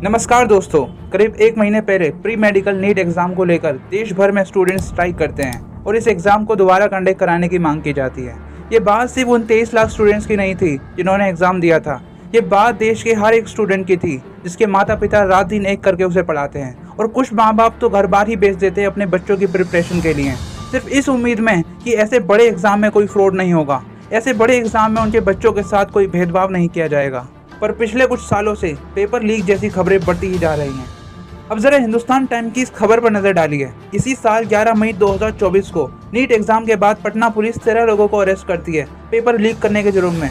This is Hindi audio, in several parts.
नमस्कार दोस्तों, करीब एक महीने पहले प्री मेडिकल नीट एग्जाम को लेकर देश भर में स्टूडेंट्स स्ट्राइक करते हैं और इस एग्जाम को दोबारा कंडक्ट कराने की मांग की जाती है। ये बात सिर्फ उन 23 लाख स्टूडेंट्स की नहीं थी जिन्होंने एग्जाम दिया था। ये बात देश के हर एक स्टूडेंट की थी जिसके माता पिता रात दिन एक करके उसे पढ़ाते हैं और कुछ माँ बाप तो घर बार ही बेच देते हैं अपने बच्चों की प्रिपरेशन के लिए, सिर्फ इस उम्मीद में कि ऐसे बड़े एग्जाम में कोई फ्रॉड नहीं होगा, ऐसे बड़े एग्जाम में उनके बच्चों के साथ कोई भेदभाव नहीं किया जाएगा। पर पिछले कुछ सालों से पेपर लीक जैसी खबरें बढ़ती ही जा रही हैं। अब जरा हिंदुस्तान टाइम की इस खबर पर नजर डालिए। इसी साल 11 मई 2024 को नीट एग्जाम के बाद पटना पुलिस 13 लोगों को अरेस्ट करती है पेपर लीक करने के जुर्म में,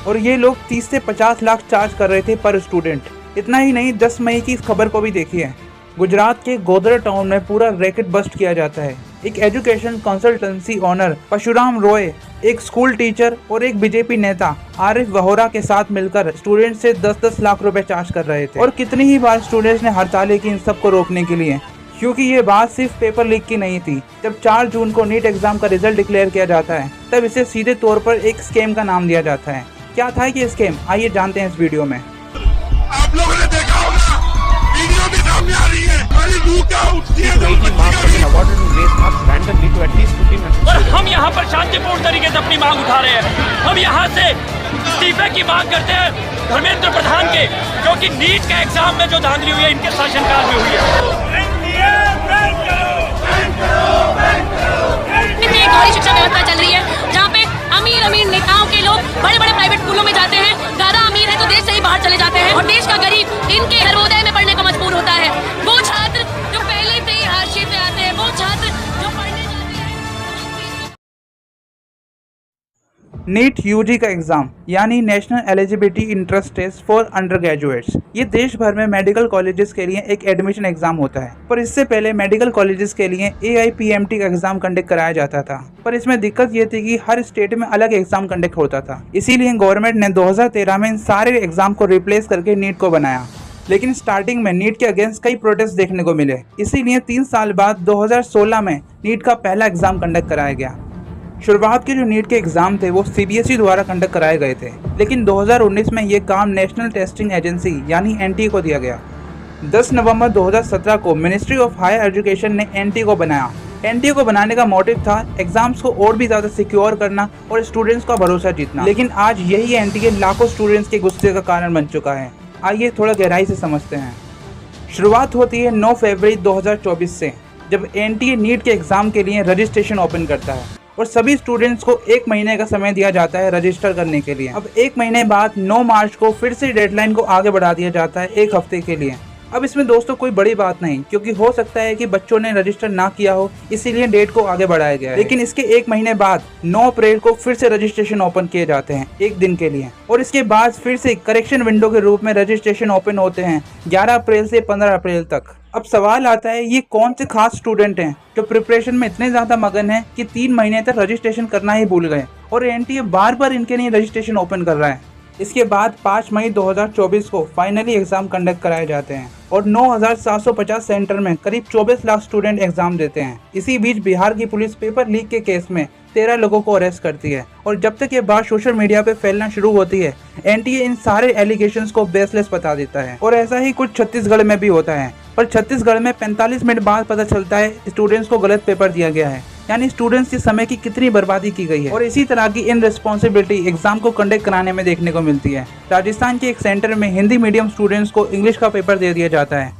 और ये लोग 30 से 50 लाख चार्ज कर रहे थे पर स्टूडेंट। इतना ही नहीं, 10 मई की इस खबर को भी देखिए। गुजरात के गोधरा टाउन में पूरा रैकेट बस्ट किया जाता है। एक education consultancy owner Parshuram Roy, एक स्कूल टीचर और एक बीजेपी नेता आरिफ वहोरा के साथ मिलकर स्टूडेंट से 10-10 लाख रुपए चार्ज कर रहे थे। और कितनी ही बार स्टूडेंट्स ने हड़तालें की इन सबको रोकने के लिए, क्योंकि ये बात सिर्फ पेपर लीक की नहीं थी। जब 4 जून को नीट एग्जाम का रिजल्ट डिक्लेयर किया जाता है तब इसे सीधे तौर पर एक स्कैम का नाम दिया जाता है। क्या था ये स्कैम, आइए जानते हैं इस वीडियो में। आप लोगों ने देखा होगा, वीडियो भी सामने आ रही है, हमारी रूह क्या उठती है और हम यहाँ पर शांतिपूर्ण तरीके से अपनी मांग उठा रहे हैं। हम यहाँ से इस्तीफे की मांग करते हैं धर्मेंद्र प्रधान के, क्योंकि नीट का एग्जाम में जो धांधली हुई है इनके शासनकाल में हुई है। एक गौरी शिक्षा व्यवस्था चल रही है जहाँ पे अमीर अमीर नेताओं के लोग बड़े बड़े प्राइवेट स्कूलों में जाते हैं, ज्यादा अमीर है तो देश से ही बाहर चले जाते हैं और देश का गरीब इनके सर्वोदय में पढ़ने को मजबूर होता है। वो छात्र जो पहले से ही हाशिए पे आते हैं, वो छात्र जो पढ़ने जाते हैं। नीट यूजी का एग्जाम यानी national eligibility entrance test for under graduates, ये देश भर में मेडिकल कॉलेजेस के लिए एक एडमिशन एग्जाम होता है। पर इससे पहले मेडिकल कॉलेजेस के लिए AIPMT का एग्जाम कंडक्ट कराया जाता था, पर इसमें दिक्कत ये थी कि हर स्टेट में अलग एग्जाम कंडक्ट होता था। इसीलिए गवर्नमेंट ने 2013 में इन सारे एग्जाम को रिप्लेस करके नीट को बनाया। लेकिन स्टार्टिंग में नीट के अगेंस्ट कई प्रोटेस्ट देखने को मिले, इसीलिए 3 साल बाद 2016 में नीट का पहला एग्जाम कंडक्ट कराया गया। शुरुआत के जो नीट के एग्जाम थे वो CBSE द्वारा कंडक्ट कराए गए थे, लेकिन 2019 में ये काम नेशनल टेस्टिंग एजेंसी यानी NTA को दिया गया। 10 नवंबर 2017 को मिनिस्ट्री ऑफ हायर एजुकेशन ने NTA को बनाया। NTA को बनाने का मोटिव था एग्जाम्स को और भी ज़्यादा सिक्योर करना और स्टूडेंट्स का भरोसा जीतना। लेकिन आज यही NTA लाखों स्टूडेंट्स के गुस्से का कारण बन चुका है। आइए थोड़ा गहराई से समझते हैं। शुरुआत होती है 9 फरवरी 2024 से, जब NTA नीट के एग्ज़ाम के लिए रजिस्ट्रेशन ओपन करता है और सभी स्टूडेंट्स को 1 महीने का समय दिया जाता है रजिस्टर करने के लिए। अब 1 महीने बाद 9 मार्च को फिर से डेडलाइन को आगे बढ़ा दिया जाता है 1 हफ्ते के लिए। अब इसमें दोस्तों कोई बड़ी बात नहीं, क्योंकि हो सकता है कि बच्चों ने रजिस्टर ना किया हो, इसीलिए डेट को आगे बढ़ाया गया है। लेकिन इसके 1 महीने बाद 9 अप्रैल को फिर से रजिस्ट्रेशन ओपन किए जाते हैं 1 दिन के लिए, और इसके बाद फिर से करेक्शन विंडो के रूप में रजिस्ट्रेशन ओपन होते हैं 11 अप्रैल से 15 अप्रैल तक। अब सवाल आता है, ये कौन से खास स्टूडेंट हैं जो प्रिपरेशन में इतने ज़्यादा मगन हैं कि 3 महीने तक रजिस्ट्रेशन करना ही भूल गए, और NTA बार बार इनके लिए रजिस्ट्रेशन ओपन कर रहा है। इसके बाद 5 मई 2024 को फाइनली एग्जाम कंडक्ट कराए जाते हैं और 9,750 सेंटर में करीब 24 लाख स्टूडेंट एग्जाम देते हैं। इसी बीच बिहार की पुलिस पेपर लीक के केस में 13 लोगों को अरेस्ट करती है, और जब तक ये बात सोशल मीडिया पे फैलना शुरू होती है NTA इन सारे एलिगेशंस को बेसलेस बता देता है। और ऐसा ही कुछ छत्तीसगढ़ में भी होता है, पर छत्तीसगढ़ में 45 मिनट बाद पता चलता है स्टूडेंट्स को गलत पेपर दिया गया है, यानी स्टूडेंट्स के समय की कितनी बर्बादी की गई है। और इसी तरह की इनरिस्पॉन्सिबिलिटी एग्जाम को कंडक्ट कराने में देखने को मिलती है। राजस्थान के एक सेंटर में हिंदी मीडियम स्टूडेंट्स को इंग्लिश का पेपर दे दिया जाता है।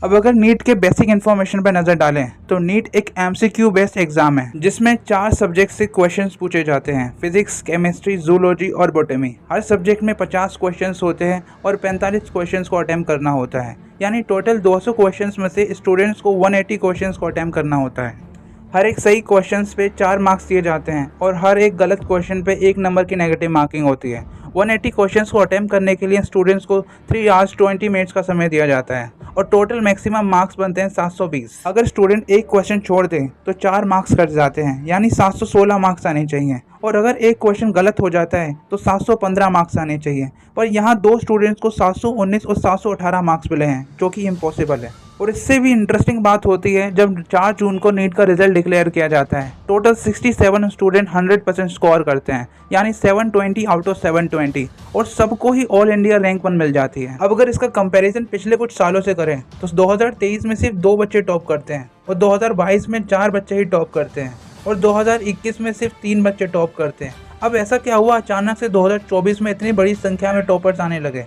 अब अगर नीट के बेसिक इन्फॉर्मेशन पर नजर डालें तो नीट एक MCQ बेस्ड एग्जाम है जिसमें 4 सब्जेक्ट से क्वेश्चंस पूछे जाते हैं, फिजिक्स, केमिस्ट्री, जूलॉजी और बॉटनी। हर सब्जेक्ट में 50 क्वेश्चंस होते हैं और 45 क्वेश्चंस को अटेम्प्ट करना होता है, यानी टोटल 200 क्वेश्चंस में से स्टूडेंट्स को 180 क्वेश्चंस को अटेम्प्ट करना होता है। हर एक सही क्वेश्चंस पे 4 मार्क्स दिए जाते हैं और हर एक गलत क्वेश्चन पे 1 नंबर की नेगेटिव मार्किंग होती है। 180 क्वेश्चंस को अटेम्प्ट करने के लिए स्टूडेंट्स को 3 आवर्स 20 मिनट्स का समय दिया जाता है और टोटल मैक्सिमम मार्क्स बनते हैं 720। अगर स्टूडेंट एक क्वेश्चन छोड़ दे तो 4 मार्क्स कट जाते हैं, यानी 716 मार्क्स आने चाहिए, और अगर एक क्वेश्चन गलत हो जाता है तो 715 मार्क्स आने चाहिए। पर यहाँ 2 स्टूडेंट्स को 719 और 718 मार्क्स मिले हैं, जो कि इम्पॉसिबल है। और इससे भी इंटरेस्टिंग बात होती है जब 4 जून को नीट का रिजल्ट डिक्लेयर किया जाता है। टोटल 67 स्टूडेंट 100% स्कोर करते हैं, यानी 720 आउट ऑफ 720, और सबको ही ऑल इंडिया रैंक 1 मिल जाती है। अब अगर इसका कंपैरिजन पिछले कुछ सालों से करें तो 2023 में सिर्फ 2 बच्चे टॉप करते हैं, और 2022 में 4 बच्चे ही टॉप करते हैं, और 2021 में सिर्फ 3 बच्चे टॉप करते हैं। अब ऐसा क्या हुआ अचानक से 2024 में इतनी बड़ी संख्या में टॉपर्स आने लगे?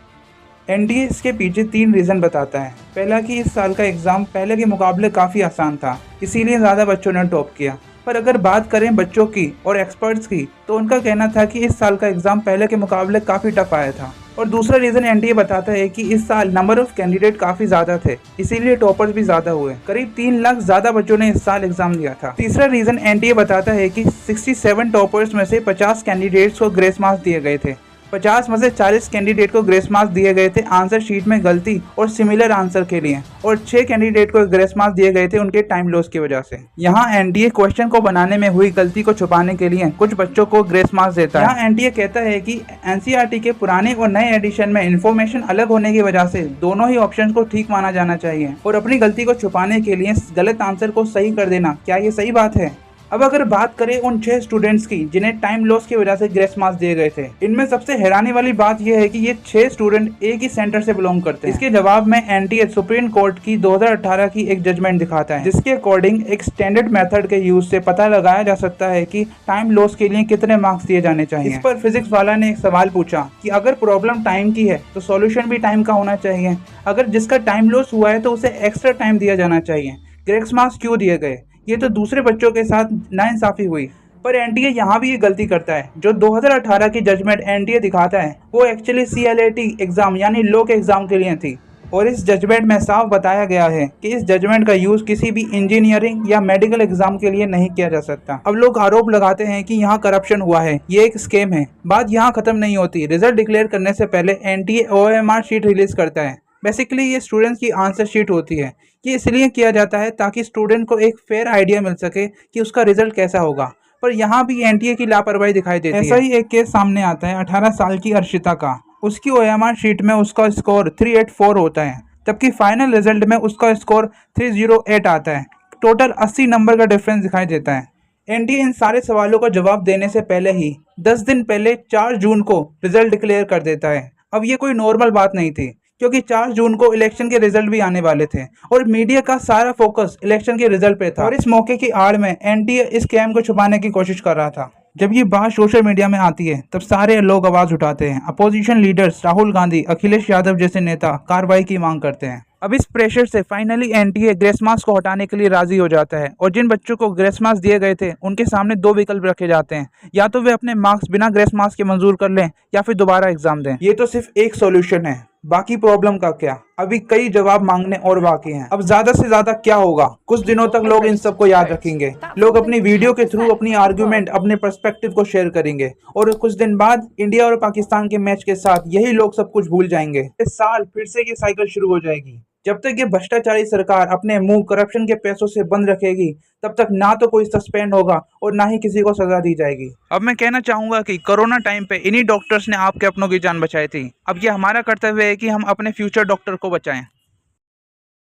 एनटीए इसके पीछे 3 रीज़न बताता है। पहला कि इस साल का एग्ज़ाम पहले के मुकाबले काफ़ी आसान था, इसीलिए ज़्यादा बच्चों ने टॉप किया। पर अगर बात करें बच्चों की और एक्सपर्ट्स की तो उनका कहना था कि इस साल का एग्ज़ाम पहले के मुकाबले काफ़ी टफ आया था। और दूसरा रीज़न एनटीए बताता है कि इस साल नंबर ऑफ़ कैंडिडेट काफ़ी ज़्यादा थे, इसीलिए टॉपर्स भी ज़्यादा हुए। करीब 3 लाख ज़्यादा बच्चों ने इस साल एग्ज़ाम दिया था। तीसरा रीज़न एनटीए बताता है कि 67 टॉपर्स में से 50 कैंडिडेट्स को ग्रेस मार्क्स दिए गए थे। 50 में से 40 कैंडिडेट को ग्रेस मार्क्स दिए गए थे आंसर शीट में गलती और सिमिलर आंसर के लिए, और 6 कैंडिडेट को ग्रेस मार्क्स दिए गए थे उनके टाइम लॉस की वजह से। यहाँ एनटीए क्वेश्चन को बनाने में हुई गलती को छुपाने के लिए कुछ बच्चों को ग्रेस मार्क्स देता है। यहाँ एनटीए कहता है कि एनसीईआरटी के पुराने और नए एडिशन में इन्फॉर्मेशन अलग होने की वजह से दोनों ही ऑप्शन को ठीक माना जाना चाहिए, और अपनी गलती को छुपाने के लिए गलत आंसर को सही कर देना, क्या ये सही बात है? अब अगर बात करें उन 6 स्टूडेंट्स की जिन्हें टाइम लॉस की वजह से ग्रेस मार्क्स दिए गए थे, इनमें सबसे हैरानी वाली बात यह है कि ये 6 स्टूडेंट एक ही सेंटर से बिलोंग करते हैं। इसके जवाब में एनटीए सुप्रीम कोर्ट की 2018 की एक जजमेंट दिखाता है, जिसके अकॉर्डिंग एक स्टैंडर्ड मेथड के यूज से पता लगाया जा सकता है कि टाइम लॉस के लिए कितने मार्क्स दिए जाने चाहिए। इस पर फिजिक्स वाला ने एक सवाल पूछा कि अगर प्रॉब्लम टाइम की है तो सॉल्यूशन भी टाइम का होना चाहिए, अगर जिसका टाइम लॉस हुआ है तो उसे एक्स्ट्रा टाइम दिया जाना चाहिए, ग्रेस मार्क्स क्यों दिए गए? ये तो दूसरे बच्चों के साथ नाइंसाफी हुई। पर एनटीए यहाँ भी ये गलती करता है। जो 2018 की जजमेंट एनटीए दिखाता है वो एक्चुअली सीएलएटी एग्जाम यानी लॉ के एग्जाम के लिए थी, और इस जजमेंट में साफ बताया गया है कि इस जजमेंट का यूज किसी भी इंजीनियरिंग या मेडिकल एग्जाम के लिए नहीं किया जा सकता। अब लोग आरोप लगाते हैं कि यहाँ करप्शन हुआ है, ये एक स्कैम है। बात यहाँ खत्म नहीं होती। रिजल्ट डिक्लेयर करने से पहले एनटीए ओएमआर शीट रिलीज करता है। बेसिकली ये स्टूडेंट्स की आंसर शीट होती है। ये इसलिए किया जाता है ताकि स्टूडेंट को एक फेयर आइडिया मिल सके कि उसका रिजल्ट कैसा होगा। पर यहाँ भी एनटीए की लापरवाही दिखाई देती है। ऐसा ही एक केस सामने आता है 18 साल की अर्शिता का। उसकी ओएमआर शीट में उसका स्कोर 384 होता है, जबकि फाइनल रिजल्ट में उसका स्कोर 308 आता है। टोटल 80 नंबर का डिफरेंस दिखाई देता है। एनटीए इन सारे सवालों का जवाब देने से पहले ही 10 दिन पहले 4 जून को रिजल्ट डिक्लेयर कर देता है। अब ये कोई नॉर्मल बात नहीं थी, क्योंकि 4 जून को इलेक्शन के रिजल्ट भी आने वाले थे और मीडिया का सारा फोकस इलेक्शन के रिजल्ट पे था। और इस मौके की आड़ में एनटीए इस स्कैम को छुपाने की कोशिश कर रहा था। जब ये बात सोशल मीडिया में आती है तब सारे लोग आवाज उठाते हैं। अपोजिशन लीडर्स राहुल गांधी, अखिलेश यादव जैसे नेता कार्रवाई की मांग करते हैं। अब इस प्रेशर से फाइनली एनटीए ग्रेस मार्क्स को हटाने के लिए राजी हो जाता है, और जिन बच्चों को ग्रेस मार्क्स दिए गए थे उनके सामने 2 विकल्प रखे जाते हैं, या तो वे अपने मार्क्स बिना ग्रेस मार्क्स के मंजूर कर लें या फिर दोबारा एग्जाम दें। ये तो सिर्फ एक सॉल्यूशन है, बाकी प्रॉब्लम का क्या? अभी कई जवाब मांगने और बाकी हैं। अब ज्यादा से ज्यादा क्या होगा? कुछ दिनों तक लोग इन सबको याद रखेंगे। लोग अपनी वीडियो के थ्रू अपनी आर्ग्यूमेंट, अपने पर्सपेक्टिव को शेयर करेंगे, और कुछ दिन बाद इंडिया और पाकिस्तान के मैच के साथ यही लोग सब कुछ भूल जाएंगे। इस साल फिर से ये साइकिल शुरू हो जाएगी। जब तक ये भ्रष्टाचारी सरकार अपने मुंह करप्शन के पैसों से बंद रखेगी तब तक ना तो कोई सस्पेंड होगा और ना ही किसी को सजा दी जाएगी। अब मैं कहना चाहूंगा कि कोरोना टाइम पे इन्हीं डॉक्टर्स ने आपके अपनों की जान बचाई थी। अब ये हमारा कर्तव्य है कि हम अपने फ्यूचर डॉक्टर को बचाएं।